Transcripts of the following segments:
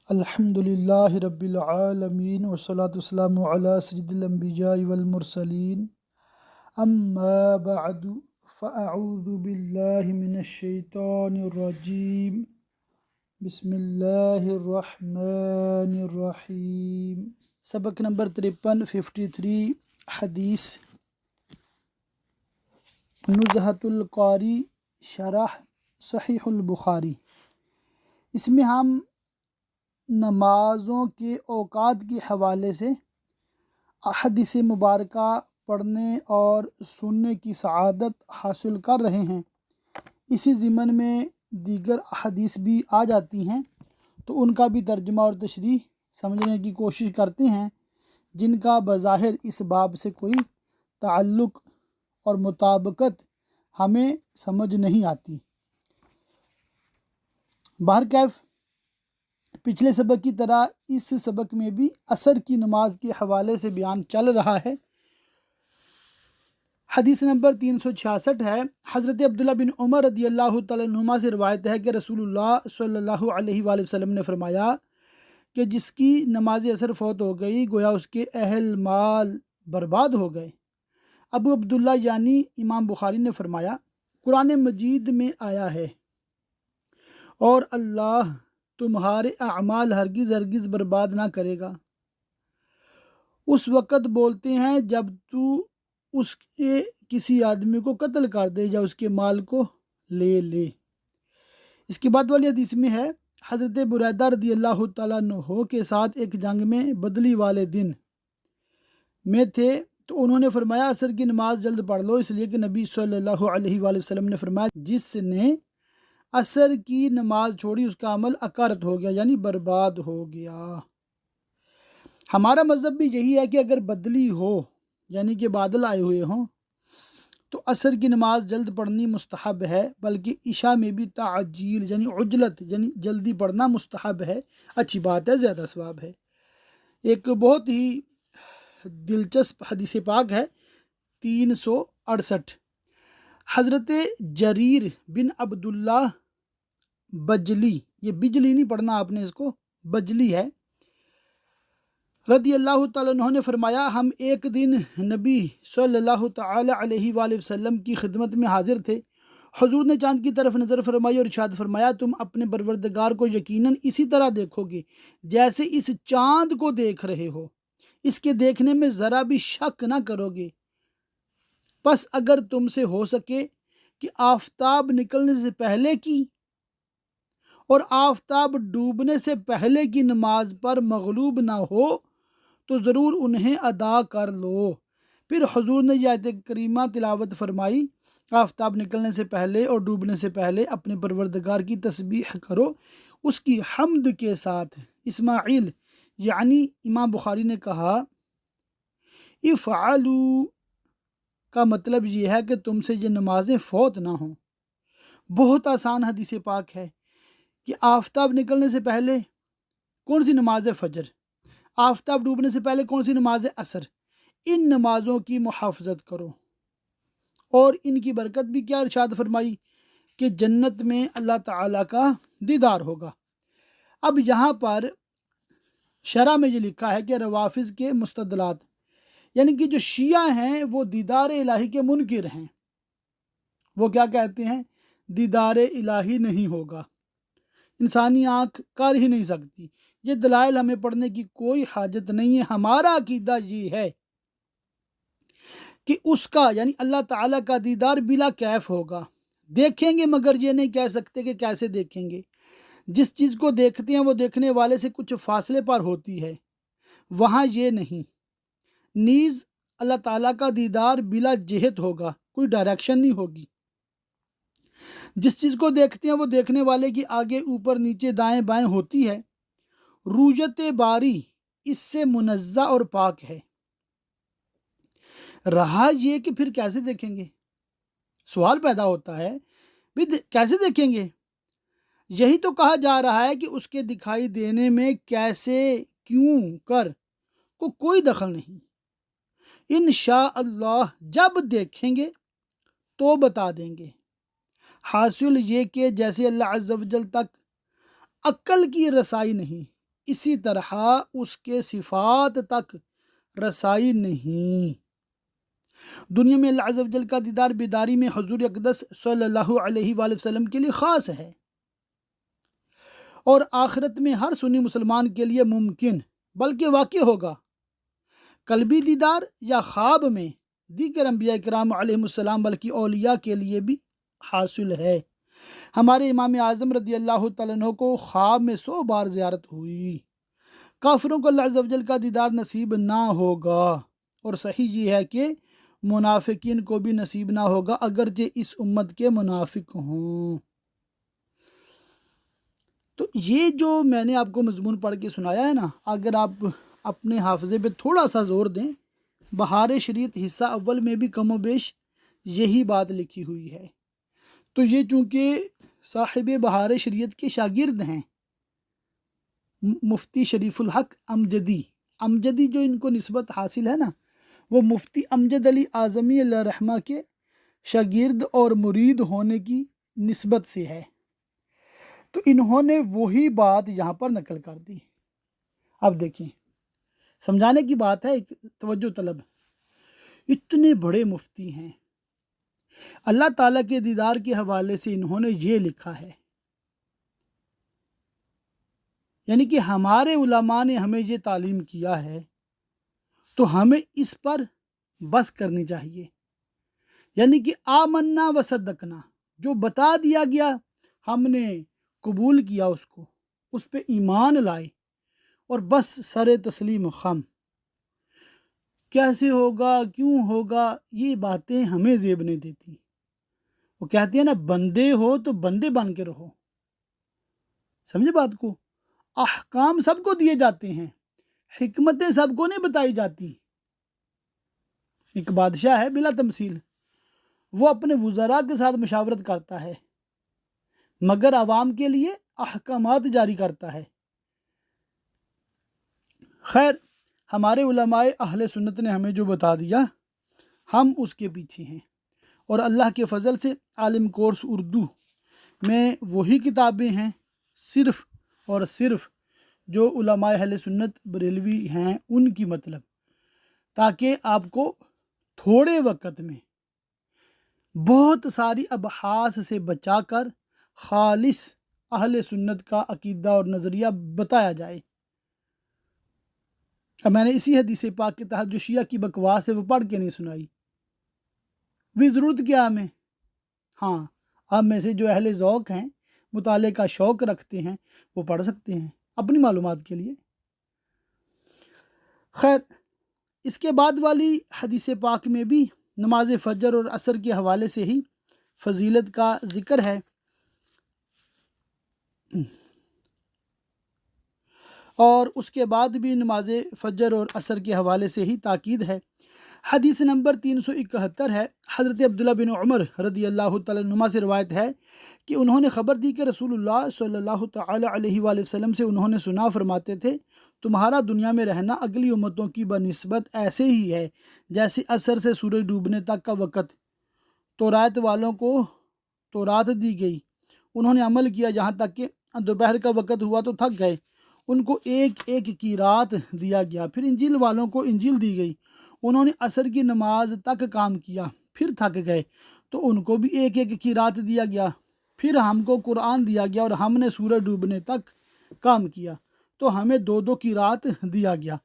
الحمدللہ رب العالمین والصلاة والسلام علی سید الانبیاء والمرسلین اما بعد فاعوذ باللہ من الشیطان الرجیم بسم اللہ الرحمن الرحیم۔ سبق نمبر 53 حدیث نزہۃ القاری شرح صحیح البخاری۔ اس میں ہم نمازوں کے اوقات کے حوالے سے احادیث مبارکہ پڑھنے اور سننے کی سعادت حاصل کر رہے ہیں۔ اسی ضمن میں دیگر احادیث بھی آ جاتی ہیں تو ان کا بھی ترجمہ اور تشریح سمجھنے کی کوشش کرتے ہیں، جن کا بظاہر اس باب سے کوئی تعلق اور مطابقت ہمیں سمجھ نہیں آتی۔ بہرکیف پچھلے سبق کی طرح اس سبق میں بھی عصر کی نماز کے حوالے سے بیان چل رہا ہے۔ حدیث نمبر 366 ہے۔ حضرت عبداللہ بن عمر رضی اللہ تعالیٰ عنہما سے روایت ہے کہ رسول اللہ صلی اللہ علیہ وآلہ وسلم نے فرمایا کہ جس کی نماز عصر فوت ہو گئی گویا اس کے اہل مال برباد ہو گئے۔ ابو عبداللہ یعنی امام بخاری نے فرمایا، قرآن مجید میں آیا ہے، اور اللہ تمہارے اعمال ہرگز ہرگز برباد نہ کرے گا۔ اس وقت بولتے ہیں جب تو اس کے کسی آدمی کو قتل کر دے یا اس کے مال کو لے لے۔ اس کے بعد والی حدیث میں ہے، حضرت بریدہ رضی اللہ تعالیٰ عنہ کے ساتھ ایک جنگ میں بدلی والے دن میں تھے تو انہوں نے فرمایا عصر کی نماز جلد پڑھ لو، اس لیے کہ نبی صلی اللہ علیہ وآلہ وسلم نے فرمایا جس نے عصر کی نماز چھوڑی اس کا عمل اکارت ہو گیا، یعنی برباد ہو گیا۔ ہمارا مذہب بھی یہی ہے کہ اگر بدلی ہو یعنی کہ بادل آئے ہوئے ہوں تو عصر کی نماز جلد پڑھنی مستحب ہے، بلکہ عشاء میں بھی تعجیل یعنی عجلت یعنی جلدی پڑھنا مستحب ہے، اچھی بات ہے، زیادہ ثواب ہے۔ ایک بہت ہی دلچسپ حدیث پاک ہے 368۔ حضرت جریر بن عبداللہ بجلی، یہ بجلی نہیں پڑھنا آپ نے، اس کو بجلی ہے، رضی اللہ تعالیٰ عنہ نے فرمایا ہم ایک دن نبی صلی اللہ تعالیٰ علیہ وآلہ وسلم کی خدمت میں حاضر تھے۔ حضور نے چاند کی طرف نظر فرمائی اور ارشاد فرمایا تم اپنے پروردگار کو یقیناً اسی طرح دیکھو گے جیسے اس چاند کو دیکھ رہے ہو، اس کے دیکھنے میں ذرا بھی شک نہ کرو گے۔ پس اگر تم سے ہو سکے کہ آفتاب نکلنے سے پہلے کی اور آفتاب ڈوبنے سے پہلے کی نماز پر مغلوب نہ ہو تو ضرور انہیں ادا کر لو۔ پھر حضور نے یہ آیت کریمہ تلاوت فرمائی، آفتاب نکلنے سے پہلے اور ڈوبنے سے پہلے اپنے پروردگار کی تسبیح کرو اس کی حمد کے ساتھ۔ اسماعیل یعنی امام بخاری نے کہا افعلوا کا مطلب یہ ہے کہ تم سے یہ نمازیں فوت نہ ہوں۔ بہت آسان حدیث پاک ہے کہ آفتاب نکلنے سے پہلے کون سی نماز ہے؟ فجر۔ آفتاب ڈوبنے سے پہلے کون سی نماز ہے؟ عصر۔ ان نمازوں کی محافظت کرو اور ان کی برکت بھی کیا ارشاد فرمائی کہ جنت میں اللہ تعالیٰ کا دیدار ہوگا۔ اب یہاں پر شرح میں یہ لکھا ہے کہ روافض کے مستدلات یعنی کہ جو شیعہ ہیں وہ دیدار الہی کے منکر ہیں۔ وہ کیا کہتے ہیں؟ دیدار الہی نہیں ہوگا، انسانی آنکھ کر ہی نہیں سکتی۔ یہ دلائل ہمیں پڑھنے کی کوئی حاجت نہیں ہے۔ ہمارا عقیدہ یہ ہے کہ اس کا یعنی اللہ تعالیٰ کا دیدار بلا کیف ہوگا، دیکھیں گے مگر یہ نہیں کہہ سکتے کہ کیسے دیکھیں گے۔ جس چیز کو دیکھتے ہیں وہ دیکھنے والے سے کچھ فاصلے پر ہوتی ہے، وہاں یہ نہیں۔ نیز اللہ تعالیٰ کا دیدار بلا جہت ہوگا، کوئی ڈائریکشن نہیں ہوگی۔ جس چیز کو دیکھتے ہیں وہ دیکھنے والے کی آگے اوپر نیچے دائیں بائیں ہوتی ہے۔ رویت باری اس سے منزہ اور پاک ہے۔ رہا یہ کہ پھر کیسے دیکھیں گے؟ سوال پیدا ہوتا ہے کیسے دیکھیں گے؟ یہی تو کہا جا رہا ہے کہ اس کے دکھائی دینے میں کیسے کیوں کر کو کوئی دخل نہیں۔ انشاءاللہ جب دیکھیں گے تو بتا دیں گے۔ حاصل یہ کہ جیسے اللہ عز و جل تک عقل کی رسائی نہیں، اسی طرح اس کے صفات تک رسائی نہیں۔ دنیا میں اللہ عز و جل کا دیدار بیداری میں حضور اقدس صلی اللہ علیہ وآلہ وسلم کے لیے خاص ہے، اور آخرت میں ہر سنی مسلمان کے لیے ممکن بلکہ واقع ہوگا۔ قلبی دیدار یا خواب میں دیگر انبیاء کرام علیہ السلام بلکہ اولیاء کے لیے بھی حاصل ہے۔ ہمارے امام اعظم رضی اللہ تعالیٰ عنہ کو خواب میں 100 بار زیارت ہوئی۔ کافروں کو اللہ عز و جل کا دیدار نصیب نہ ہوگا، اور صحیح یہ ہے کہ منافقین کو بھی نصیب نہ ہوگا اگرچہ اس امت کے منافق ہوں۔ تو یہ جو میں نے آپ کو مضمون پڑھ کے سنایا ہے نا، اگر آپ اپنے حافظے پہ تھوڑا سا زور دیں، بہار شریعت حصہ اول میں بھی کم و بیش یہی بات لکھی ہوئی ہے۔ تو یہ چونکہ صاحب بہار شریعت کے شاگرد ہیں، مفتی شریف الحق امجدی جو ان کو نسبت حاصل ہے نا، وہ مفتی امجد علی اعظمی اللہ رحمہ کے شاگرد اور مرید ہونے کی نسبت سے ہے۔ تو انہوں نے وہی بات یہاں پر نقل کر دی۔ اب دیکھیں، سمجھانے کی بات ہے، ایک توجہ طلب۔ اتنے بڑے مفتی ہیں، اللہ تعالیٰ کے دیدار کے حوالے سے انہوں نے یہ لکھا ہے، یعنی کہ ہمارے علماء نے ہمیں یہ تعلیم کیا ہے تو ہمیں اس پر بس کرنی چاہیے، یعنی کہ آمنا و صدقنا، جو بتا دیا گیا ہم نے قبول کیا، اس پہ ایمان لائے، اور بس سر تسلیم خم۔ کیسے ہوگا، کیوں ہوگا، یہ باتیں ہمیں زیب نہیں دیتی۔ وہ کہتے ہیں نا، بندے ہو تو بندے بن کے رہو۔ سمجھے بات کو؟ احکام سب کو دیے جاتے ہیں، حکمتیں سب کو نہیں بتائی جاتی۔ ایک بادشاہ ہے بلا تمثیل، وہ اپنے وزراء کے ساتھ مشاورت کرتا ہے، مگر عوام کے لیے احکامات جاری کرتا ہے۔ خیر، ہمارے علماء اہل سنت نے ہمیں جو بتا دیا، ہم اس کے پیچھے ہیں، اور اللہ کے فضل سے عالم کورس اردو میں وہی کتابیں ہیں صرف اور صرف جو علماء اہل سنت بریلوی ہیں ان کی، مطلب تاکہ آپ کو تھوڑے وقت میں بہت ساری ابحاث سے بچا کر خالص اہل سنت کا عقیدہ اور نظریہ بتایا جائے۔ اب میں نے اسی حدیث پاک کے تحت جو شیعہ کی بکواس ہے وہ پڑھ کے نہیں سنائی، بھی ضرورت کیا ہمیں؟ ہاں، آپ میں سے جو اہل ذوق ہیں، مطالعے کا شوق رکھتے ہیں، وہ پڑھ سکتے ہیں اپنی معلومات کے لیے۔ خیر، اس کے بعد والی حدیث پاک میں بھی نماز فجر اور عصر کے حوالے سے ہی فضیلت کا ذکر ہے، اور اس کے بعد بھی نماز فجر اور عصر کے حوالے سے ہی تاکید ہے۔ حدیث نمبر 371 ہے، حضرت عبداللہ بن عمر رضی اللہ تعالیٰ عنہما سے روایت ہے کہ انہوں نے خبر دی کہ رسول اللہ صلی اللہ تعالیٰ علیہ وآلہ وسلم سے انہوں نے سنا، فرماتے تھے، تمہارا دنیا میں رہنا اگلی امتوں کی بنسبت ایسے ہی ہے جیسے عصر سے سورج ڈوبنے تک کا وقت۔ تورات والوں کو تورات دی گئی، انہوں نے عمل کیا، جہاں تک کہ دوپہر کا وقت ہوا تو تھک گئے، ان کو ایک ایک کی رات دیا گیا۔ پھر انجیل والوں کو انجیل دی گئی، انہوں نے عصر کی نماز تک کام کیا، پھر تھک گئے تو ان کو بھی ایک ایک کی رات دیا گیا۔ پھر ہم کو قرآن دیا گیا اور ہم نے سورج ڈوبنے تک کام کیا تو ہمیں 2 کی رات دیا گیا۔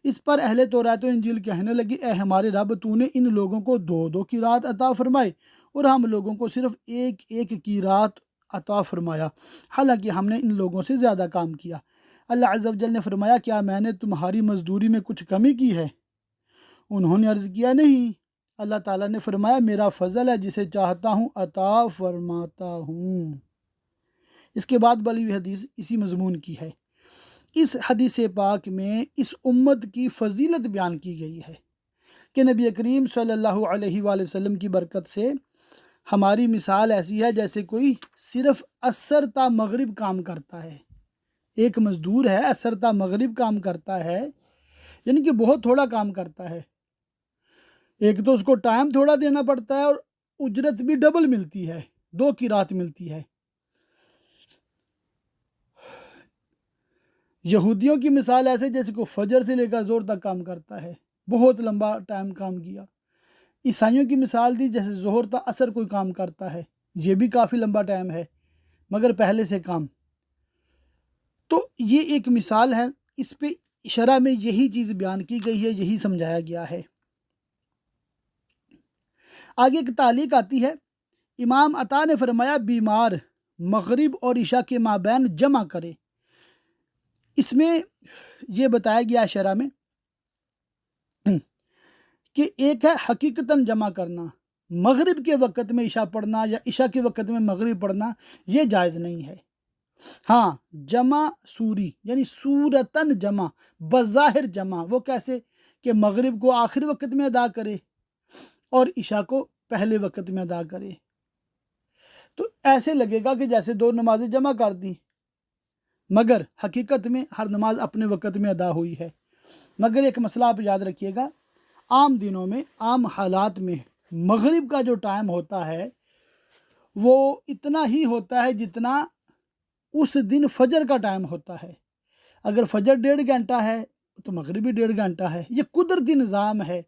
اس پر اہل تورات و انجیل کہنے لگے، اے ہمارے رب، تو نے ان لوگوں کو 2 کی رات عطا فرمائی اور ہم لوگوں کو صرف ایک ایک کی رات عطا فرمایا، حالانکہ ہم نے ان لوگوں سے زیادہ کام کیا۔ اللہ عز و جل نے فرمایا، کیا میں نے تمہاری مزدوری میں کچھ کمی کی ہے؟ انہوں نے عرض کیا، نہیں۔ اللہ تعالیٰ نے فرمایا، میرا فضل ہے، جسے چاہتا ہوں عطا فرماتا ہوں۔ اس کے بعد والی حدیث اسی مضمون کی ہے۔ اس حدیث پاک میں اس امت کی فضیلت بیان کی گئی ہے کہ نبی کریم صلی اللہ علیہ وآلہ وسلم کی برکت سے ہماری مثال ایسی ہے جیسے کوئی صرف عصر تا مغرب کام کرتا ہے۔ ایک مزدور ہے، عصر تا مغرب کام کرتا ہے، یعنی کہ بہت تھوڑا کام کرتا ہے۔ ایک تو اس کو ٹائم تھوڑا دینا پڑتا ہے اور اجرت بھی ڈبل ملتی ہے، 2 کی رات ملتی ہے۔ یہودیوں کی مثال ایسے جیسے کوئی فجر سے لے کر زور تک کام کرتا ہے، بہت لمبا ٹائم کام کیا۔ عیسائیوں کی مثال دی جیسے ظہر تا عصر کوئی کام کرتا ہے، یہ بھی کافی لمبا ٹائم ہے مگر پہلے سے کام۔ تو یہ ایک مثال ہے، اس پہ شرح میں یہی چیز بیان کی گئی ہے، یہی سمجھایا گیا ہے۔ آگے ایک تعلیق آتی ہے، امام عطا نے فرمایا بیمار مغرب اور عشاء کے مابین جمع کرے۔ اس میں یہ بتایا گیا شرح میں کہ ایک ہے حقیقتاً جمع کرنا، مغرب کے وقت میں عشاء پڑھنا یا عشاء کے وقت میں مغرب پڑھنا یہ جائز نہیں ہے۔ ہاں جمع سوری یعنی صورتاً جمع، بظاہر جمع، وہ کیسے کہ مغرب کو آخری وقت میں ادا کرے اور عشاء کو پہلے وقت میں ادا کرے، تو ایسے لگے گا کہ جیسے دو نمازیں جمع کر دیں، مگر حقیقت میں ہر نماز اپنے وقت میں ادا ہوئی ہے۔ مگر ایک مسئلہ آپ یاد رکھیے گا، عام دنوں میں عام حالات میں مغرب کا جو ٹائم ہوتا ہے وہ اتنا ہی ہوتا ہے جتنا اس دن فجر کا ٹائم ہوتا ہے۔ اگر فجر 1.5 گھنٹہ ہے تو مغرب بھی 1.5 گھنٹہ ہے، یہ قدرتی نظام ہے۔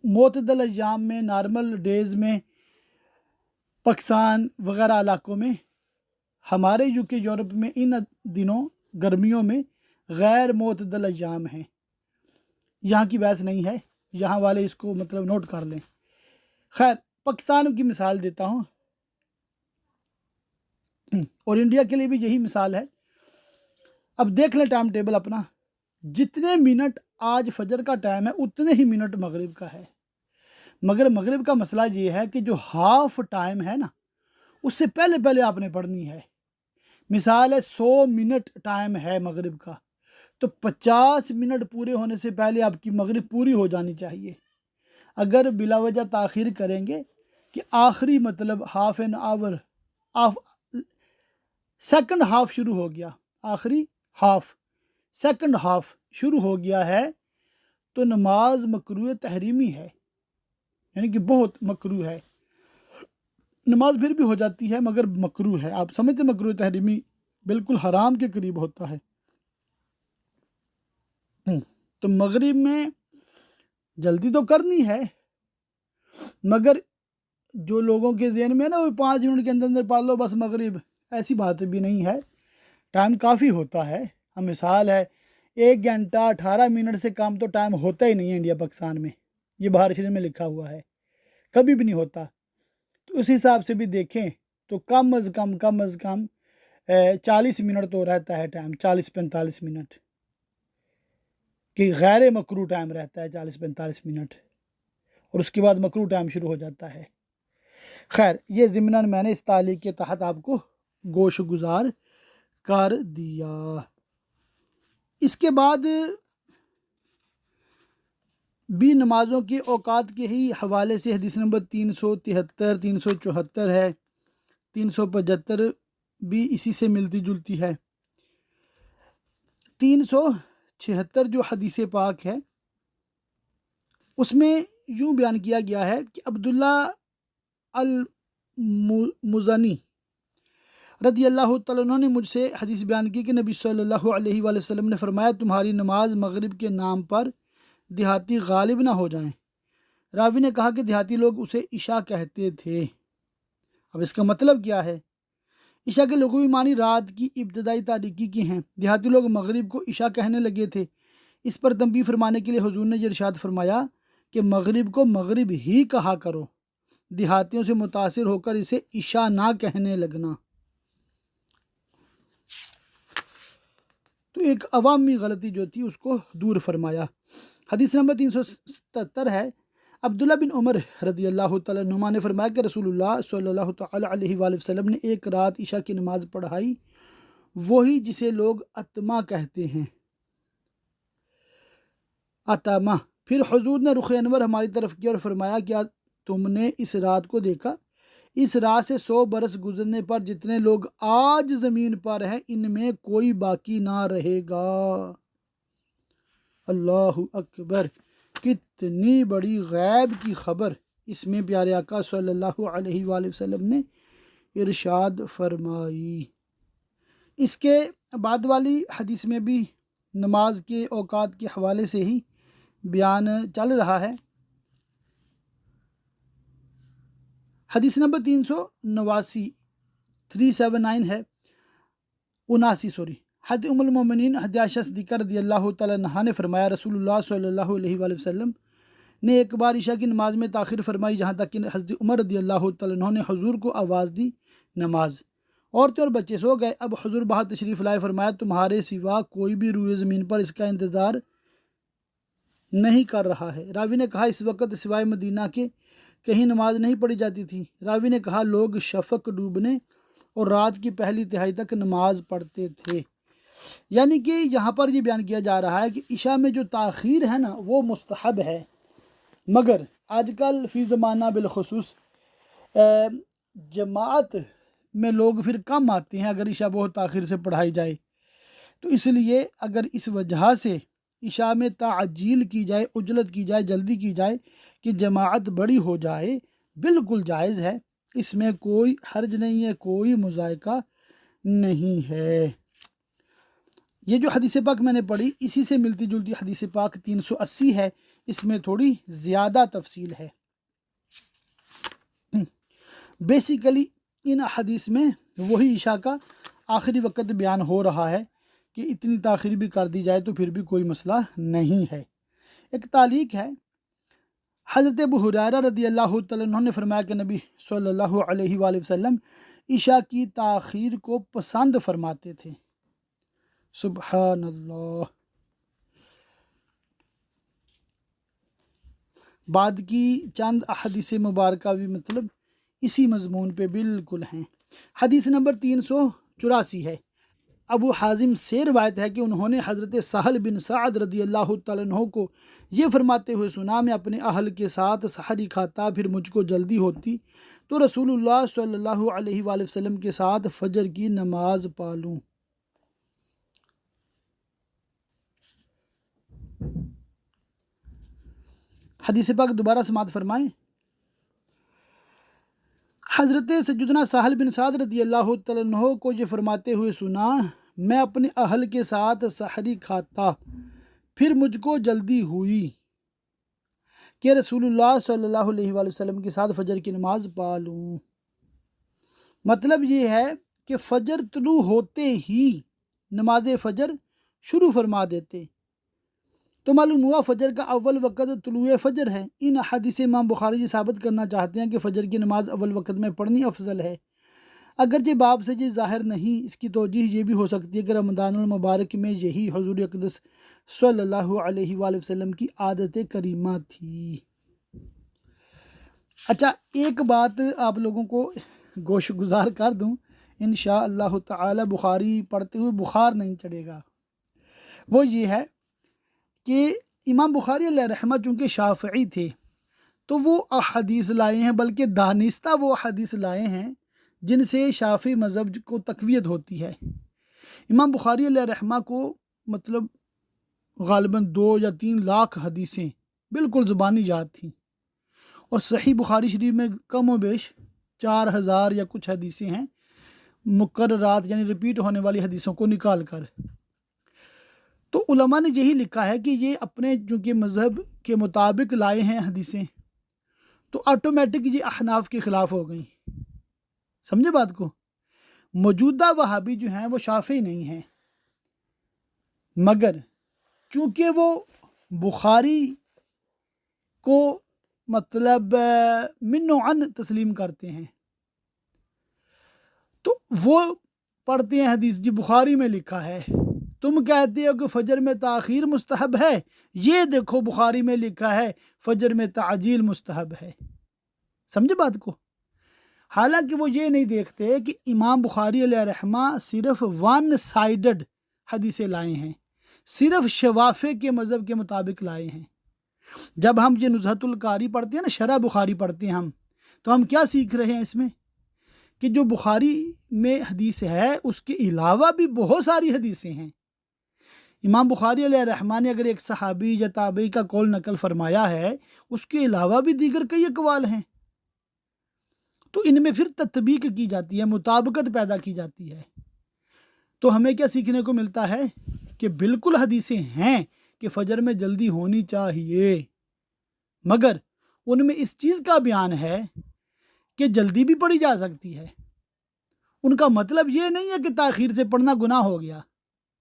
معتدل ایام میں، نارمل ڈیز میں، پاکستان وغیرہ علاقوں میں، ہمارے UK یورپ میں ان دنوں گرمیوں میں غیر معتدل ایام ہیں، یہاں کی بحث نہیں ہے، یہاں والے اس کو مطلب نوٹ کر لیں۔ خیر پاکستان کی مثال دیتا ہوں اور انڈیا کے لیے بھی یہی مثال ہے۔ اب دیکھ لیں ٹائم ٹیبل اپنا، جتنے منٹ آج فجر کا ٹائم ہے اتنے ہی منٹ مغرب کا ہے، مگر مغرب کا مسئلہ یہ ہے کہ جو ہاف ٹائم ہے نا اس سے پہلے آپ نے پڑھنی ہے۔ مثال ہے 100 منٹ ٹائم ہے مغرب کا، تو 50 منٹ پورے ہونے سے پہلے آپ کی مغرب پوری ہو جانی چاہیے۔ اگر بلا وجہ تاخیر کریں گے کہ آخری مطلب half an hour second half شروع ہو گیا، آخری ہاف سیکنڈ ہاف شروع ہو گیا ہے تو نماز مکروہ تحریمی ہے، یعنی کہ بہت مکروہ ہے۔ نماز پھر بھی ہو جاتی ہے مگر مکروہ ہے، آپ سمجھتے مکروہ تحریمی بالکل حرام کے قریب ہوتا ہے۔ تو مغرب میں جلدی تو کرنی ہے، مگر جو لوگوں کے ذہن میں نا وہ 5 منٹ کے اندر پڑھ لو بس مغرب، ایسی بات بھی نہیں ہے، ٹائم کافی ہوتا ہے۔ ہم مثال ہے 1 گھنٹہ 18 منٹ سے کم تو ٹائم ہوتا ہی نہیں ہے انڈیا پاکستان میں، یہ بہار شریف میں لکھا ہوا ہے، کبھی بھی نہیں ہوتا۔ تو اس حساب سے بھی دیکھیں تو کم از کم 40 منٹ تو رہتا ہے ٹائم، 40-45 منٹ کہ غیر مکروہ ٹائم رہتا ہے 40-45 منٹ، اور اس کے بعد مکروہ ٹائم شروع ہو جاتا ہے۔ خیر یہ ضمناً میں نے اس تعلیق کے تحت آپ کو گوش گزار کر دیا۔ اس کے بعد بھی نمازوں کے اوقات کے ہی حوالے سے حدیث نمبر 373 374 ہے، 375 بھی اسی سے ملتی جلتی ہے۔ 376 جو حدیث پاک ہے اس میں یوں بیان کیا گیا ہے کہ عبداللہ المزنی رضی اللہ تعالیٰ عنہ نے مجھ سے حدیث بیان کی کہ نبی صلی اللہ علیہ وآلہ وسلم نے فرمایا تمہاری نماز مغرب کے نام پر دیہاتی غالب نہ ہو جائیں۔ راوی نے کہا کہ دیہاتی لوگ اسے عشاء کہتے تھے۔ اب اس کا مطلب کیا ہے؟ عشاء کے لغوی معنی رات کی ابتدائی تاریکی کی ہیں، دیہاتی لوگ مغرب کو عشاء کہنے لگے تھے۔ اس پر تنبیہ فرمانے کے لیے حضور نے یہ ارشاد فرمایا کہ مغرب کو مغرب ہی کہا کرو، دیہاتیوں سے متاثر ہو کر اسے عشاء نہ کہنے لگنا۔ تو ایک عوامی غلطی جو تھی اس کو دور فرمایا۔ حدیث نمبر 377 ہے، عبداللہ بن عمر رضی اللہ تعالیٰ عنہما نے فرمایا کہ رسول اللہ صلی اللہ تعالیٰ علیہ وآلہ وسلم نے ایک رات عشاء کی نماز پڑھائی، وہی جسے لوگ اتما کہتے ہیں، اتما۔ پھر حضور نے رخ انور ہماری طرف کیا اور فرمایا کیا تم نے اس رات کو دیکھا؟ اس رات سے 100 برس گزرنے پر جتنے لوگ آج زمین پر ہیں ان میں کوئی باقی نہ رہے گا۔ اللہ اکبر، کتنی بڑی غیب کی خبر اس میں پیارے آقا صلی اللہ علیہ وآلہ وسلم نے ارشاد فرمائی۔ اس کے بعد والی حدیث میں بھی نماز کے اوقات کے حوالے سے ہی بیان چل رہا ہے۔ حدیث نمبر 379 ہے 79 حضرت ام المومنین حضرت عائشہ صدیقہ رضی اللہ تعالیٰ عنہا نے فرمایا، رسول اللہ صلی اللہ علیہ وآلہ وسلم نے ایک بار عشاء کی نماز میں تاخیر فرمائی، جہاں تک کہ حضرت عمر رضی اللہ تعالیٰ عنہ نے حضور کو آواز دی، نماز، عورتیں اور بچے سو گئے۔ اب حضور باہر تشریف لائے، فرمایا تمہارے سوا کوئی بھی روئے زمین پر اس کا انتظار نہیں کر رہا ہے۔ راوی نے کہا، اس وقت سوائے مدینہ کے کہیں نماز نہیں پڑھی جاتی تھی۔ راوی نے کہا، لوگ شفق ڈوبنے اور رات کی پہلی تہائی تک نماز پڑھتے تھے۔ یعنی کہ یہاں پر یہ بیان کیا جا رہا ہے کہ عشاء میں جو تاخیر ہے نا وہ مستحب ہے، مگر آج کل فی زمانہ بالخصوص جماعت میں لوگ پھر کم آتے ہیں اگر عشاء بہت تاخیر سے پڑھائی جائے، تو اس لیے اگر اس وجہ سے عشاء میں تعجیل کی جائے، عجلت کی جائے، جلدی کی جائے کہ جماعت بڑی ہو جائے، بالکل جائز ہے، اس میں کوئی حرج نہیں ہے، کوئی مذائقہ نہیں ہے۔ یہ جو حدیث پاک میں نے پڑھی اسی سے ملتی جلتی حدیث پاک 380 ہے، اس میں تھوڑی زیادہ تفصیل ہے۔ بیسیکلی ان حدیث میں وہی عشاء کا آخری وقت بیان ہو رہا ہے کہ اتنی تاخیر بھی کر دی جائے تو پھر بھی کوئی مسئلہ نہیں ہے۔ ایک تعلیق ہے، حضرت ابو ہریرہ رضی اللہ تعالیٰ عنہ نے فرمایا کہ نبی صلی اللہ علیہ وآلہ وسلم عشاء کی تاخیر کو پسند فرماتے تھے۔ سبحان اللہ۔ بعد کی چند احادیث مبارکہ بھی مطلب اسی مضمون پہ بالکل ہیں۔ حدیث نمبر 384 ہے، ابو حازم سے روایت ہے کہ انہوں نے حضرت سہل بن سعد رضی اللہ تعالیٰ عنہ کو یہ فرماتے ہوئے سنا، میں اپنے اہل کے ساتھ سحری کھاتا، پھر مجھ کو جلدی ہوتی تو رسول اللہ صلی اللہ علیہ وآلہ وسلم کے ساتھ فجر کی نماز پالوں۔ حدیث پاک دوبارہ سماعت فرمائیں۔ حضرت سیدنا سہل بن سعد رضی اللہ تعالیٰ عنہ کو یہ فرماتے ہوئے سنا، میں اپنے اہل کے ساتھ سحری کھاتا، پھر مجھ کو جلدی ہوئی کہ رسول اللہ صلی اللہ علیہ وآلہ وسلم کے ساتھ فجر کی نماز پالوں۔ مطلب یہ ہے کہ فجر طلوع ہوتے ہی نماز فجر شروع فرما دیتے، تو معلوم ہوا فجر کا اول وقت طلوع فجر ہے۔ ان حدیث امام بخاری جی ثابت کرنا چاہتے ہیں کہ فجر کی نماز اول وقت میں پڑھنی افضل ہے، اگرچہ باب سے یہ ظاہر نہیں، اس کی توجہ یہ بھی ہو سکتی ہے کہ رمضان المبارک میں یہی حضور اقدس صلی اللہ علیہ وآلہ وسلم کی عادت کریمہ تھی۔ اچھا، ایک بات آپ لوگوں کو گوش گزار کر دوں، انشاءاللہ تعالی بخاری پڑھتے ہوئے بخار نہیں چڑھے گا، وہ یہ ہے کہ امام بخاری علیہ رحمہ چونکہ شافعی تھے تو وہ احادیث لائے ہیں، بلکہ دانستہ وہ احادیث لائے ہیں جن سے شافعی مذہب کو تقویت ہوتی ہے۔ امام بخاری علیہ رحمہ کو مطلب غالباً 2 یا 3 لاکھ حدیثیں بالکل زبانی یاد تھیں، اور صحیح بخاری شریف میں کم و بیش 4000 یا کچھ حدیثیں ہیں مکررات، یعنی ریپیٹ ہونے والی حدیثوں کو نکال کر۔ تو علماء نے یہی لکھا ہے کہ یہ اپنے چونکہ مذہب کے مطابق لائے ہیں حدیثیں، تو آٹومیٹک یہ احناف کے خلاف ہو گئیں۔ سمجھے بات کو؟ موجودہ وہابی جو ہیں وہ شافعی نہیں ہیں، مگر چونکہ وہ بخاری کو مطلب من و عن تسلیم کرتے ہیں، تو وہ پڑھتے ہیں حدیث جی بخاری میں لکھا ہے، تم کہتے ہو کہ فجر میں تاخیر مستحب ہے، یہ دیکھو بخاری میں لکھا ہے فجر میں تعجیل مستحب ہے۔ سمجھے بات کو؟ حالانکہ وہ یہ نہیں دیکھتے کہ امام بخاری علیہ رحمہ صرف ون سائیڈڈ حدیثیں لائے ہیں، صرف شوافع کے مذہب کے مطابق لائے ہیں۔ جب ہم یہ نزہۃ القاری پڑھتے ہیں نا، شرح بخاری پڑھتے ہیں ہم، تو ہم کیا سیکھ رہے ہیں اس میں کہ جو بخاری میں حدیث ہے اس کے علاوہ بھی بہت ساری حدیثیں ہیں۔ امام بخاری علیہ رحمہ نے اگر ایک صحابی یا تابعی کا قول نقل فرمایا ہے، اس کے علاوہ بھی دیگر کئی اقوال ہیں، تو ان میں پھر تطبیق کی جاتی ہے، مطابقت پیدا کی جاتی ہے۔ تو ہمیں کیا سیکھنے کو ملتا ہے کہ بالکل حدیثیں ہیں کہ فجر میں جلدی ہونی چاہیے، مگر ان میں اس چیز کا بیان ہے کہ جلدی بھی پڑھی جا سکتی ہے۔ ان کا مطلب یہ نہیں ہے کہ تاخیر سے پڑھنا گناہ ہو گیا،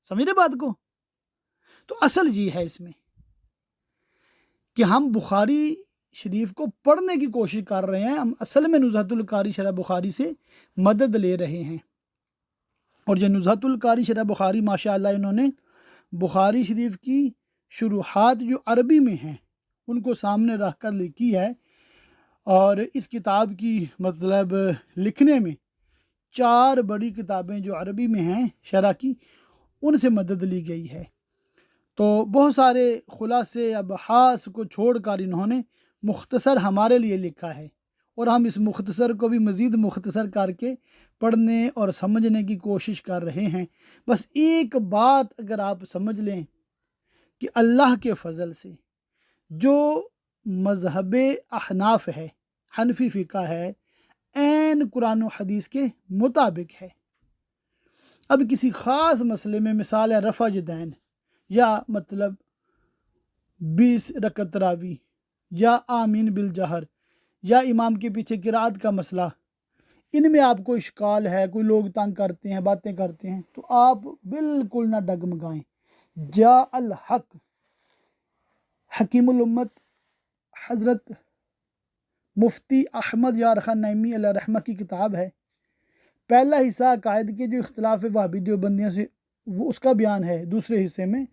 سمجھ رہے بات کو؟ تو اصل یہ ہے اس میں کہ ہم بخاری شریف کو پڑھنے کی کوشش کر رہے ہیں، ہم اصل میں نزہۃ القاری شرح بخاری سے مدد لے رہے ہیں۔ اور جو نزہۃ القاری شرح بخاری ماشاء اللہ انہوں نے بخاری شریف کی شروحات جو عربی میں ہیں ان کو سامنے رکھ کر لکھی ہے، اور اس کتاب کی مطلب لکھنے میں 4 بڑی کتابیں جو عربی میں ہیں شرح کی، ان سے مدد لی گئی ہے۔ تو بہت سارے خلاصے ابحاث کو چھوڑ کر انہوں نے مختصر ہمارے لیے لکھا ہے، اور ہم اس مختصر کو بھی مزید مختصر کر کے پڑھنے اور سمجھنے کی کوشش کر رہے ہیں۔ بس ایک بات اگر آپ سمجھ لیں کہ اللہ کے فضل سے جو مذہب احناف ہے، حنفی فقہ ہے، عین قرآن و حدیث کے مطابق ہے۔ اب کسی خاص مسئلے میں مثال ہے رفع یدین، یا مطلب 20 رکعت تراویح، یا آمین بالجہر، یا امام کے پیچھے قرات کا مسئلہ، ان میں آپ کو اشکال ہے، کوئی لوگ تنگ کرتے ہیں، باتیں کرتے ہیں، تو آپ بالکل نہ ڈگمگائیں۔ جاء الحق، حکیم الامت حضرت مفتی احمد یار خان نعیمی علیہ رحمہ کی کتاب ہے، پہلا حصہ عقائد کے جو اختلاف وہابی دیوبندیوں سے وہ اس کا بیان ہے، دوسرے حصے میں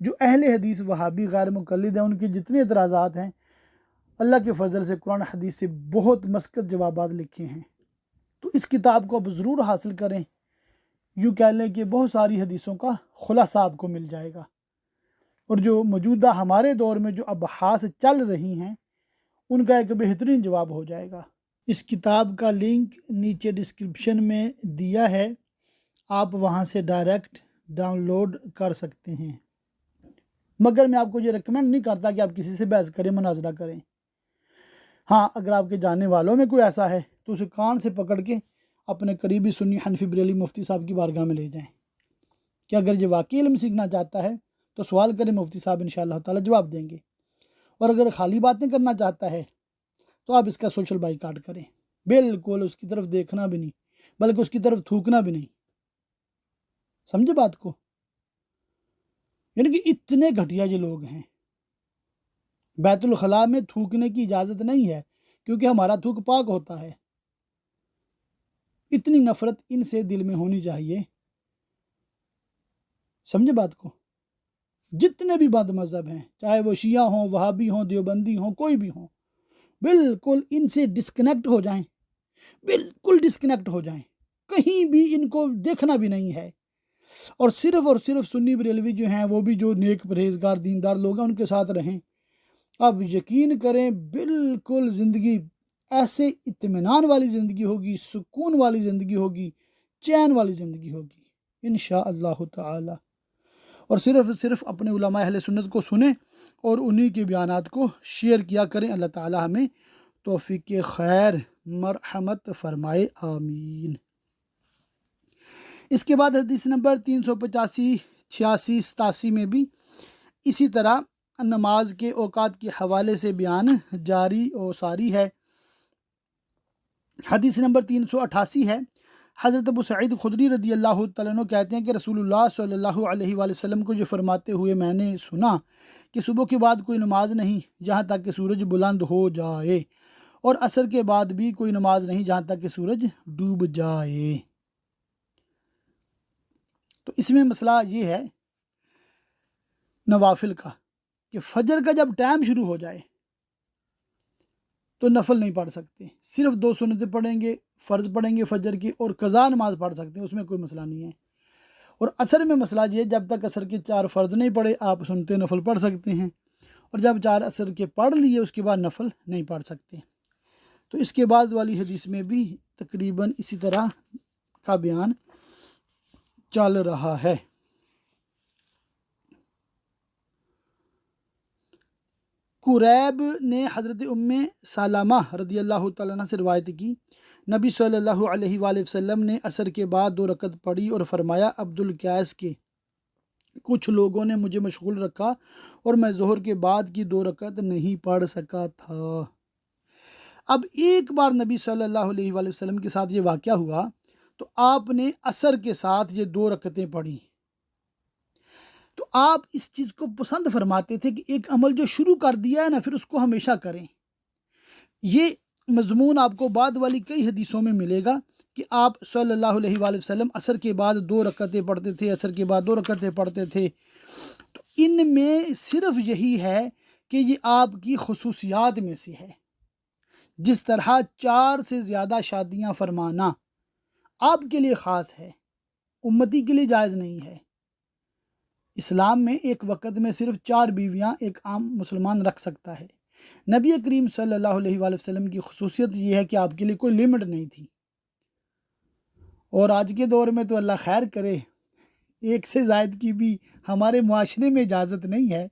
جو اہل حدیث وہابی غیر مقلد ہیں ان کے جتنے اعتراضات ہیں، اللہ کے فضل سے قرآن حدیث سے بہت مسکت جوابات لکھے ہیں۔ تو اس کتاب کو آپ ضرور حاصل کریں، یوں کہہ لیں کہ بہت ساری حدیثوں کا خلاصہ آپ کو مل جائے گا، اور جو موجودہ ہمارے دور میں جو ابحاث چل رہی ہیں ان کا ایک بہترین جواب ہو جائے گا۔ اس کتاب کا لنک نیچے ڈسکرپشن میں دیا ہے، آپ وہاں سے ڈائریکٹ ڈاؤن لوڈ کر سکتے ہیں، مگر میں آپ کو یہ ریکمینڈ نہیں کرتا کہ آپ کسی سے بحث کریں، مناظرہ کریں۔ ہاں، اگر آپ کے جاننے والوں میں کوئی ایسا ہے تو اسے کان سے پکڑ کے اپنے قریبی سنی حنفی بریلی مفتی صاحب کی بارگاہ میں لے جائیں کہ اگر یہ واقعی علم سیکھنا چاہتا ہے تو سوال کریں، مفتی صاحب انشاءاللہ تعالی جواب دیں گے، اور اگر خالی باتیں کرنا چاہتا ہے تو آپ اس کا سوشل بائیکاٹ کریں، بالکل اس کی طرف دیکھنا بھی نہیں، بلکہ اس کی طرف تھوکنا بھی نہیں۔ سمجھے بات کو؟ یعنی کہ اتنے گھٹیا یہ لوگ ہیں۔ بیت الخلاء میں تھوکنے کی اجازت نہیں ہے کیونکہ ہمارا تھوک پاک ہوتا ہے۔ اتنی نفرت ان سے دل میں ہونی چاہیے، سمجھے بات کو؟ جتنے بھی بد مذہب ہیں، چاہے وہ شیعہ ہوں، وہابی ہوں، دیوبندی ہوں، کوئی بھی ہوں، بالکل ان سے ڈسکنیکٹ ہو جائیں، بالکل ڈسکنیکٹ ہو جائیں، کہیں بھی ان کو دیکھنا بھی نہیں ہے، اور صرف سنی بریلوی جو ہیں وہ بھی جو نیک پرہیزگار دیندار لوگ ہیں ان کے ساتھ رہیں۔ اب یقین کریں بالکل زندگی ایسے اطمینان والی زندگی ہوگی، سکون والی زندگی ہوگی، چین والی زندگی ہوگی انشاءاللہ تعالی۔ اور صرف اپنے علماء اہل سنت کو سنیں اور انہی کے بیانات کو شیئر کیا کریں۔ اللہ تعالی ہمیں توفیق خیر مرحمت فرمائے، آمین۔ اس کے بعد حدیث نمبر 385، 86، 87 میں بھی اسی طرح نماز کے اوقات کے حوالے سے بیان جاری و ساری ہے۔ حدیث نمبر 388 ہے، حضرت ابو سعید خدری رضی اللہ تعالیٰ عنہ کہتے ہیں کہ رسول اللہ صلی اللہ علیہ وآلہ وسلم کو یہ فرماتے ہوئے میں نے سنا کہ صبح کے بعد کوئی نماز نہیں جہاں تک کہ سورج بلند ہو جائے، اور عصر کے بعد بھی کوئی نماز نہیں جہاں تک کہ سورج ڈوب جائے۔ تو اس میں مسئلہ یہ ہے نوافل کا کہ فجر کا جب ٹائم شروع ہو جائے تو نفل نہیں پڑھ سکتے، صرف 2 سنتیں پڑھیں گے، فرض پڑھیں گے فجر کی، اور قضا نماز پڑھ سکتے ہیں، اس میں کوئی مسئلہ نہیں ہے۔ اور عصر میں مسئلہ یہ ہے جب تک عصر کے 4 فرض نہیں پڑھے آپ سنتے نفل پڑھ سکتے ہیں، اور جب 4 عصر کے پڑھ لیے اس کے بعد نفل نہیں پڑھ سکتے۔ تو اس کے بعد والی حدیث میں بھی تقریباً اسی طرح کا بیان چل رہا ہے۔ قریب نے حضرت ام سلمہ رضی اللہ تعالیٰ عنہ سے روایت کی نبی صلی اللہ علیہ وآلہ وسلم نے عصر کے بعد 2 رکعت پڑھی اور فرمایا عبد القیس کے کچھ لوگوں نے مجھے مشغول رکھا اور میں ظہر کے بعد کی 2 رکعت نہیں پڑھ سکا تھا۔ اب ایک بار نبی صلی اللہ علیہ وآلہ وسلم کے ساتھ یہ واقعہ ہوا تو آپ نے عصر کے ساتھ یہ 2 رکعتیں پڑھی، تو آپ اس چیز کو پسند فرماتے تھے کہ ایک عمل جو شروع کر دیا ہے نا پھر اس کو ہمیشہ کریں۔ یہ مضمون آپ کو بعد والی کئی حدیثوں میں ملے گا کہ آپ صلی اللہ علیہ وآلہ وسلم عصر کے بعد 2 رکعتیں پڑھتے تھے، عصر کے بعد 2 رکعتیں پڑھتے تھے۔ تو ان میں صرف یہی ہے کہ یہ آپ کی خصوصیات میں سے ہے۔ جس طرح 4 سے زیادہ شادیاں فرمانا آپ کے لیے خاص ہے، امتی کے لیے جائز نہیں ہے۔ اسلام میں ایک وقت میں صرف 4 بیویاں ایک عام مسلمان رکھ سکتا ہے۔ نبی کریم صلی اللہ علیہ وآلہ وسلم کی خصوصیت یہ ہے کہ آپ کے لیے کوئی لمٹ نہیں تھی، اور آج کے دور میں تو اللہ خیر کرے 1 سے زائد کی بھی ہمارے معاشرے میں اجازت نہیں ہے۔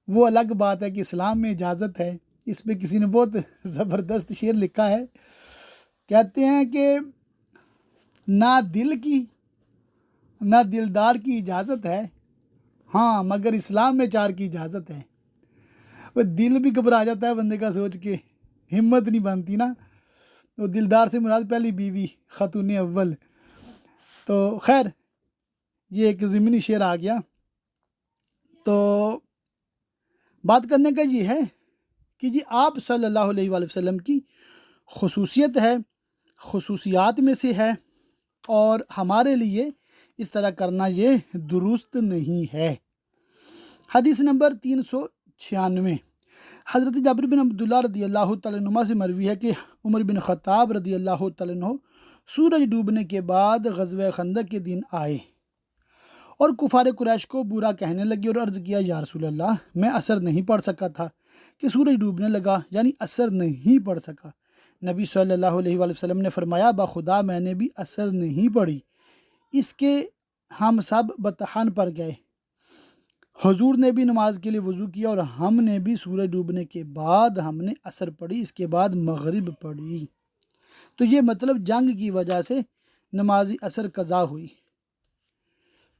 وہ الگ بات ہے کہ اسلام میں اجازت ہے۔ اس پہ کسی نے بہت زبردست شعر لکھا ہے، کہتے ہیں کہ نہ دل کی نہ دلدار کی اجازت ہے، ہاں مگر اسلام میں 4 کی اجازت ہے۔ وہ دل بھی گھبرا جاتا ہے بندے کا سوچ کے، ہمت نہیں بنتی نا۔ وہ دلدار سے مراد پہلی بیوی خاتون اول۔ تو خیر یہ ایک ضمنی شعر آ گیا۔ تو بات کرنے کا یہ ہے کہ جی آپ صلی اللہ علیہ وآلہ وسلم کی خصوصیت ہے، خصوصیات میں سے ہے، اور ہمارے لیے اس طرح کرنا یہ درست نہیں ہے۔ حدیث نمبر 396، حضرت جابر بن عبداللہ رضی اللہ تعالیٰ عنہما سے مروی ہے کہ عمر بن خطاب رضی اللہ تعالیٰ عنہ سورج ڈوبنے کے بعد غزوہ خندق کے دن آئے اور کفار قریش کو برا کہنے لگے اور عرض کیا یا رسول اللہ میں عصر نہیں پڑھ سکا تھا کہ سورج ڈوبنے لگا، یعنی عصر نہیں پڑھ سکا۔ نبی صلی اللہ علیہ وآلہ وسلم نے فرمایا بخدا میں نے بھی عصر نہیں پڑھی، اس کے ہم سب بطحان پر گئے۔ حضور نے بھی نماز کے لیے وضو کیا اور ہم نے بھی سورج ڈوبنے کے بعد ہم نے عصر پڑھی، اس کے بعد مغرب پڑھی۔ تو یہ مطلب جنگ کی وجہ سے نماز عصر قضا ہوئی،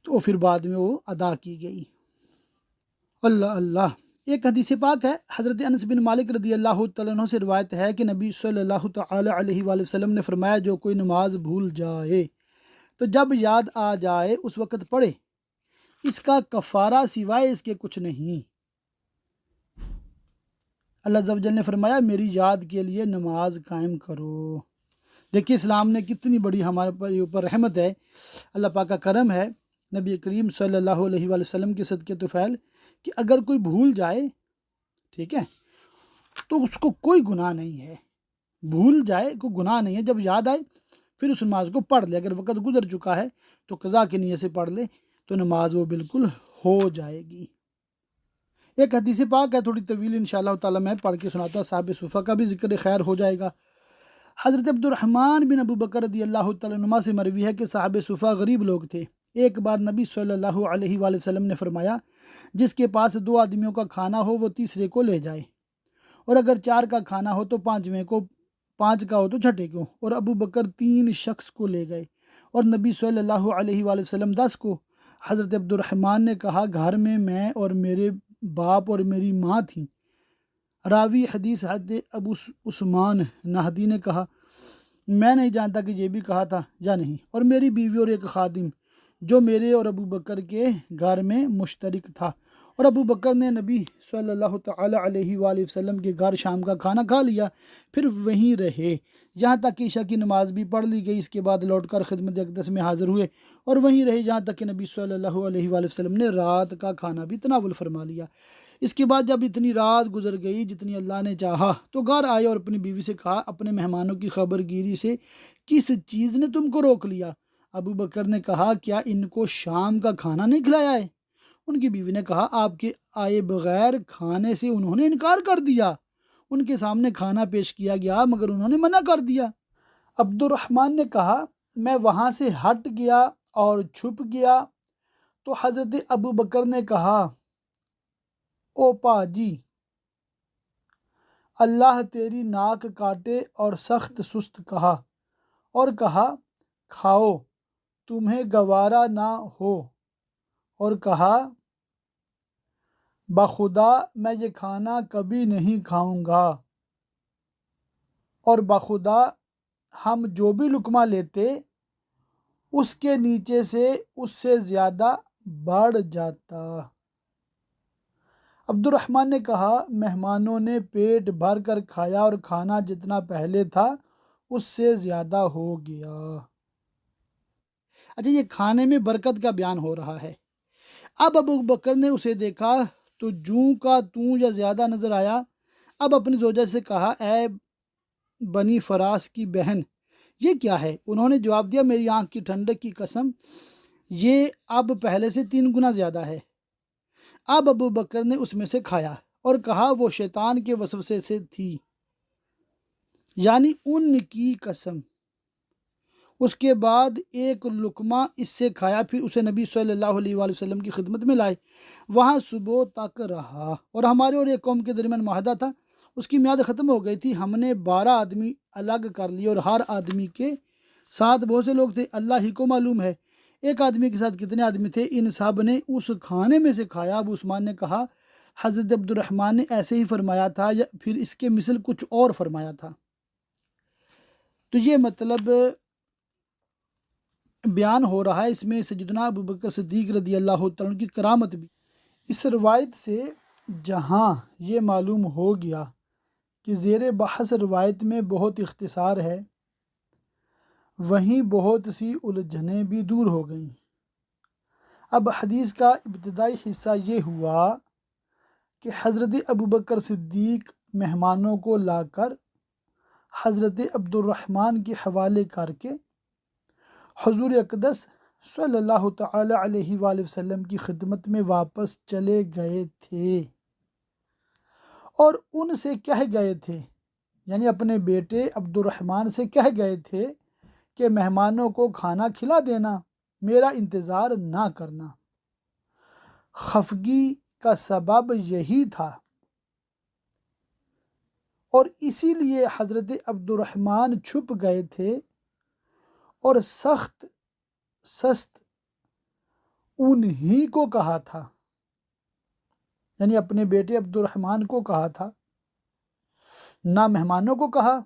تو پھر بعد میں وہ ادا کی گئی۔ اللہ اللہ۔ ایک حدیث پاک ہے، حضرت انس بن مالک رضی اللہ تعالیٰ عنہ سے روایت ہے کہ نبی صلی اللہ تعالی علیہ وآلہ وسلم نے فرمایا جو کوئی نماز بھول جائے تو جب یاد آ جائے اس وقت پڑھے، اس کا کفارہ سوائے اس کے کچھ نہیں۔ اللہ عز و جل نے فرمایا میری یاد کے لیے نماز قائم کرو۔ دیکھیے اسلام نے کتنی بڑی ہمارے اوپر رحمت ہے، اللہ پاک کا کرم ہے نبی کریم صلی اللہ علیہ وآلہ وسلم کے صدقے طفیل کہ اگر کوئی بھول جائے، ٹھیک ہے، تو اس کو کوئی گناہ نہیں ہے۔ بھول جائے کوئی گناہ نہیں ہے، جب یاد آئے پھر اس نماز کو پڑھ لے۔ اگر وقت گزر چکا ہے تو قضا کی نیت سے پڑھ لے تو نماز وہ بالکل ہو جائے گی۔ ایک حدیث پاک ہے تھوڑی طویل، انشاءاللہ تعالی میں پڑھ کے سناتا ہوں، صاحب صفحہ کا بھی ذکر خیر ہو جائے گا۔ حضرت عبد الرحمن بن ابو بکر رضی اللہ تعالیٰ عنہ سے مروی ہے کہ صاحب صفحہ غریب لوگ تھے۔ ایک بار نبی صلی اللہ علیہ وآلہ وسلم نے فرمایا جس کے پاس 2 آدمیوں کا کھانا ہو وہ تیسرے کو لے جائے، اور اگر 4 کا کھانا ہو تو 5ویں کو، 5 کا ہو تو 6ٹھے کو۔ اور ابو بکر 3 شخص کو لے گئے اور نبی صلی اللہ علیہ وآلہ وسلم 10 کو۔ حضرت عبد الرحمن نے کہا گھر میں اور میرے باپ اور میری ماں تھیں۔ راوی حدیث حضرت ابو عثمان نہدی نے کہا میں نہیں جانتا کہ یہ بھی کہا تھا یا نہیں، اور میری بیوی اور ایک خادم جو میرے اور ابو بکر کے گھر میں مشترک تھا۔ اور ابو بکر نے نبی صلی اللہ تعالی علیہ وآلہ وسلم کے گھر شام کا کھانا کھا لیا، پھر وہیں رہے یہاں تک کہ عشاء کی نماز بھی پڑھ لی گئی۔ اس کے بعد لوٹ کر خدمت اقدس میں حاضر ہوئے اور وہیں رہے جہاں تک کہ نبی صلی اللہ علیہ وآلہ وسلم نے رات کا کھانا بھی تناول فرما لیا۔ اس کے بعد جب اتنی رات گزر گئی جتنی اللہ نے چاہا تو گھر آئے اور اپنی بیوی سے کہا اپنے مہمانوں کی خبر گیری سے کس چیز نے تم کو روک لیا؟ ابو بکر نے کہا کیا ان کو شام کا کھانا نہیں کھلایا ہے؟ ان کی بیوی نے کہا آپ کے آئے بغیر کھانے سے انہوں نے انکار کر دیا۔ ان کے سامنے کھانا پیش کیا گیا مگر انہوں نے منع کر دیا۔ عبد الرحمن نے کہا میں وہاں سے ہٹ گیا اور چھپ گیا تو حضرت ابو بکر نے کہا او پا جی اللہ تیری ناک کاٹے، اور سخت سست کہا، اور کہا کھاؤ تمہیں گوارا نہ ہو، اور کہا بخدا میں یہ کھانا کبھی نہیں کھاؤں گا، اور بخدا ہم جو بھی لقمہ لیتے اس کے نیچے سے اس سے زیادہ بڑھ جاتا۔ عبد الرحمن نے کہا مہمانوں نے پیٹ بھر کر کھایا اور کھانا جتنا پہلے تھا اس سے زیادہ ہو گیا۔ اچھا، یہ کھانے میں برکت کا بیان ہو رہا ہے۔ اب ابو بکر نے اسے دیکھا تو جوں کا توں یا زیادہ نظر آیا۔ اب اپنی زوجہ سے کہا اے بنی فراس کی بہن، یہ کیا ہے؟ انہوں نے جواب دیا میری آنکھ کی ٹھنڈک کی قسم، یہ اب پہلے سے 3 گنا زیادہ ہے۔ اب ابو بکر نے اس میں سے کھایا اور کہا وہ شیطان کے وسوسے سے تھی، یعنی ان کی قسم۔ اس کے بعد ایک لقمہ اس سے کھایا، پھر اسے نبی صلی اللہ علیہ وآلہ وسلم کی خدمت میں لائے، وہاں صبح تک رہا، اور ہمارے اور ایک قوم کے درمیان معاہدہ تھا، اس کی میعاد ختم ہو گئی تھی، ہم نے 12 آدمی الگ کر لیے، اور ہر آدمی کے ساتھ بہت سے لوگ تھے، اللہ ہی کو معلوم ہے ایک آدمی کے ساتھ کتنے آدمی تھے۔ ان سب نے اس کھانے میں سے کھایا۔ ابو عثمان نے کہا حضرت عبد الرحمن نے ایسے ہی فرمایا تھا یا پھر اس کے مثل کچھ اور فرمایا تھا۔ تو یہ مطلب بیان ہو رہا ہے اس میں سیدنا ابو بکر صدیق رضی اللہ تعالیٰ عنہ کی کرامت بھی۔ اس روایت سے جہاں یہ معلوم ہو گیا کہ زیر بحث روایت میں بہت اختصار ہے، وہیں بہت سی الجھنیں بھی دور ہو گئیں۔ اب حدیث کا ابتدائی حصہ یہ ہوا کہ حضرت ابو بکر صدیق مہمانوں کو لا کر حضرت عبد الرحمن کے حوالے کر کے حضور اقدس صلی اللہ تعالی علیہ وآلہ وسلم کی خدمت میں واپس چلے گئے تھے، اور ان سے کہہ گئے تھے، یعنی اپنے بیٹے عبد الرحمن سے کہہ گئے تھے کہ مہمانوں کو کھانا کھلا دینا، میرا انتظار نہ کرنا۔ خفگی کا سبب یہی تھا، اور اسی لیے حضرت عبد الرحمن چھپ گئے تھے اور سخت سست انہی کو کہا تھا، یعنی اپنے بیٹے عبد الرحمن کو کہا تھا، نہ مہمانوں کو کہا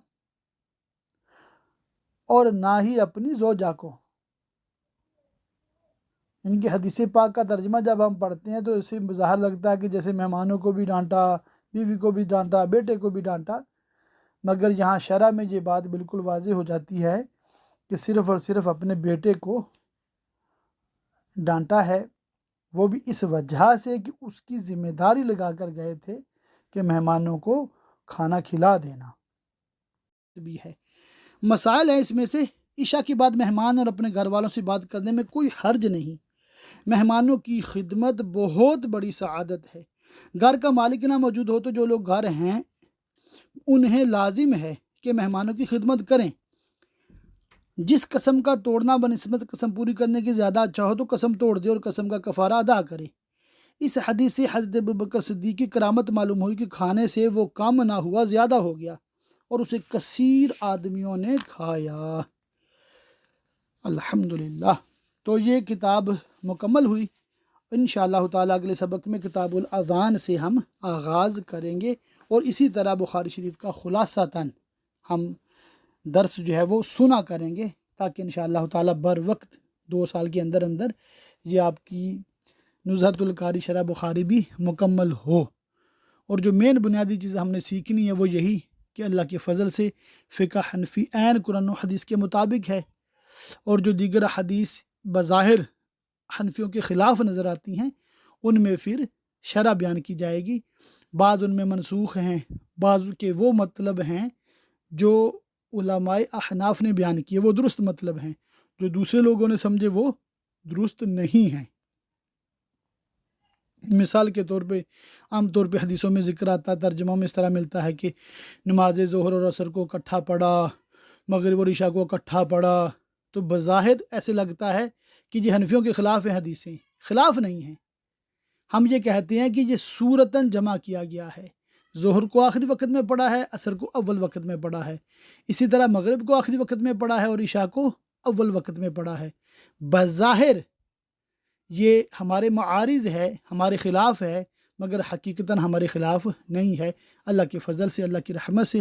اور نہ ہی اپنی زوجہ کو۔ ان کی حدیث پاک کا ترجمہ جب ہم پڑھتے ہیں تو اسے ظاہر لگتا ہے کہ جیسے مہمانوں کو بھی ڈانٹا، بیوی کو بھی ڈانٹا، بیٹے کو بھی ڈانٹا، مگر یہاں شرع میں یہ بات بالکل واضح ہو جاتی ہے کہ صرف اور صرف اپنے بیٹے کو ڈانٹا ہے، وہ بھی اس وجہ سے کہ اس کی ذمہ داری لگا کر گئے تھے کہ مہمانوں کو کھانا کھلا دینا بھی ہے۔ مسائل ہیں اس میں سے، عشاء کے بعد مہمان اور اپنے گھر والوں سے بات کرنے میں کوئی حرج نہیں۔ مہمانوں کی خدمت بہت بڑی سعادت ہے۔ گھر کا مالک نہ موجود ہو تو جو لوگ گھر ہیں انہیں لازم ہے کہ مہمانوں کی خدمت کریں۔ جس قسم کا توڑنا بنسبت قسم پوری کرنے کی زیادہ اچھا ہو تو قسم توڑ دے اور قسم کا کفارہ ادا کرے۔ اس حدیث سے حضرت ابو بکر صدیق کی کرامت معلوم ہوئی کہ کھانے سے وہ کم نہ ہوا، زیادہ ہو گیا، اور اسے کثیر آدمیوں نے کھایا۔ الحمدللہ۔ تو یہ کتاب مکمل ہوئی۔ انشاءاللہ تعالیٰ اگلے سبق میں کتاب الاذان سے ہم آغاز کریں گے، اور اسی طرح بخاری شریف کا خلاصتاً ہم درس جو ہے وہ سنا کریں گے، تاکہ انشاءاللہ تعالیٰ بر وقت 2 سال کے اندر اندر یہ آپ کی نزہۃ القاری شرح بخاری بھی مکمل ہو۔ اور جو مین بنیادی چیز ہم نے سیکھنی ہے وہ یہی کہ اللہ کے فضل سے فقہ حنفی عین قرآن و حدیث کے مطابق ہے، اور جو دیگر حدیث بظاہر حنفیوں کے خلاف نظر آتی ہیں ان میں پھر شرح بیان کی جائے گی۔ بعض ان میں منسوخ ہیں، بعض کے وہ مطلب ہیں جو علماء احناف نے بیان کیے وہ درست مطلب ہیں، جو دوسرے لوگوں نے سمجھے وہ درست نہیں ہیں۔ مثال کے طور پہ عام طور پہ حدیثوں میں ذکر آتا ہے، ترجموں میں اس طرح ملتا ہے کہ نماز ظہر اور عصر کو اکٹھا پڑھا، مغرب اور عشاء کو اکٹھا پڑھا، تو بظاہر ایسے لگتا ہے کہ یہ حنفیوں کے خلاف ہیں، حدیثیں خلاف نہیں ہیں۔ ہم یہ کہتے ہیں کہ یہ صورتاً جمع کیا گیا ہے، ظہر کو آخری وقت میں پڑھا ہے، عصر کو اول وقت میں پڑھا ہے، اسی طرح مغرب کو آخری وقت میں پڑھا ہے اور عشاء کو اول وقت میں پڑھا ہے۔ بظاہر یہ ہمارے معارض ہے، ہمارے خلاف ہے، مگر حقیقتاً ہمارے خلاف نہیں ہے۔ اللہ کے فضل سے، اللہ کی رحمت سے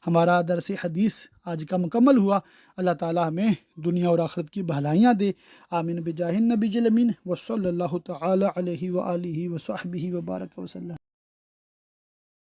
ہمارا درس حدیث آج کا مکمل ہوا۔ اللہ تعالیٰ ہمیں دنیا اور آخرت کی بھلائیاں دے۔ آمین بجاہ النبی الامین وصلی اللہ تعالیٰ علیہ وآلہ وصحبہ وبارک وسلم۔